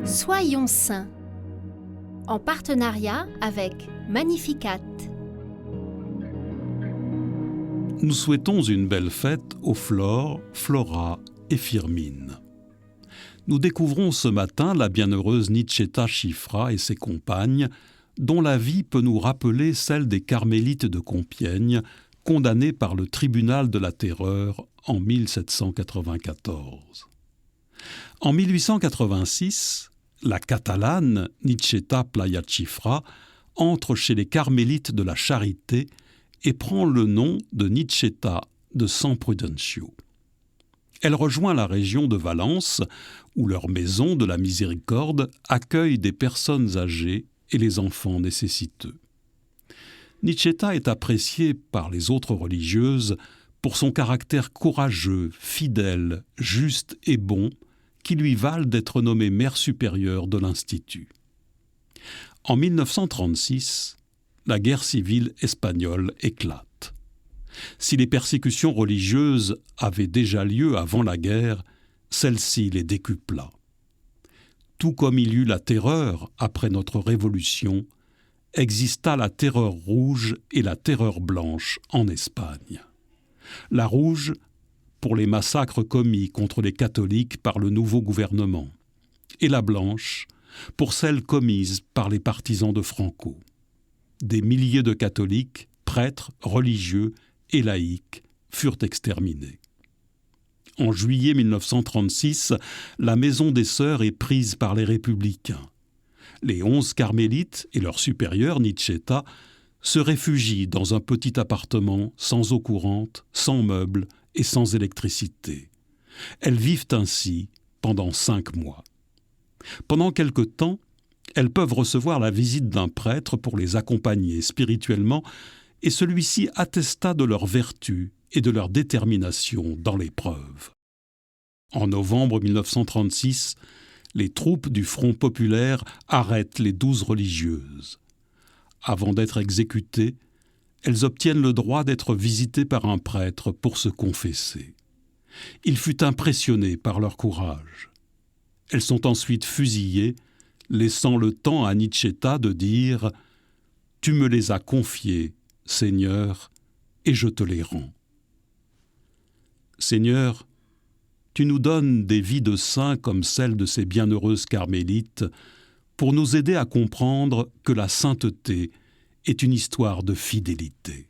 Soyons saints, en partenariat avec Magnificat. Nous souhaitons une belle fête aux Flore, Flora et Firmine. Nous découvrons ce matin la bienheureuse Niceta Chifra et ses compagnes, dont la vie peut nous rappeler celle des Carmélites de Compiègne, condamnés par le tribunal de la Terreur en 1794. En 1886, la Catalane Niceta Playa Chifra entre chez les Carmélites de la Charité et prend le nom de Niceta de San Prudencio. Elle rejoint la région de Valence, où leur maison de la Miséricorde accueille des personnes âgées et les enfants nécessiteux. Niceta est appréciée par les autres religieuses pour son caractère courageux, fidèle, juste et bon, qui lui valent d'être nommée mère supérieure de l'Institut. En 1936, la guerre civile espagnole éclate. Si les persécutions religieuses avaient déjà lieu avant la guerre, celle-ci les décupla. Tout comme il y eut la terreur après notre Révolution, exista la terreur rouge et la terreur blanche en Espagne. La rouge, pour les massacres commis contre les catholiques par le nouveau gouvernement, et la blanche, pour celles commises par les partisans de Franco. Des milliers de catholiques, prêtres, religieux et laïcs furent exterminés. En juillet 1936, la Maison des Sœurs est prise par les républicains. Les 11 carmélites et leur supérieur, Niceta, se réfugient dans un petit appartement sans eau courante, sans meubles et sans électricité. Elles vivent ainsi pendant 5 mois. Pendant quelque temps, elles peuvent recevoir la visite d'un prêtre pour les accompagner spirituellement, et celui-ci attesta de leur vertu et de leur détermination dans l'épreuve. En novembre 1936, les troupes du Front populaire arrêtent les 12 religieuses. Avant d'être exécutées, elles obtiennent le droit d'être visitées par un prêtre pour se confesser. Il fut impressionné par leur courage. Elles sont ensuite fusillées, laissant le temps à Niceta de dire « Tu me les as confiées, Seigneur, et je te les rends. » Seigneur, tu nous donnes des vies de saints comme celle de ces bienheureuses carmélites pour nous aider à comprendre que la sainteté est une histoire de fidélité.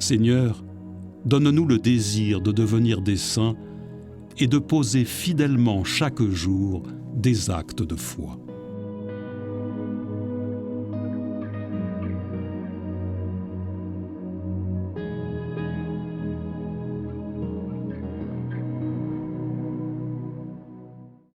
Seigneur, donne-nous le désir de devenir des saints et de poser fidèlement chaque jour des actes de foi.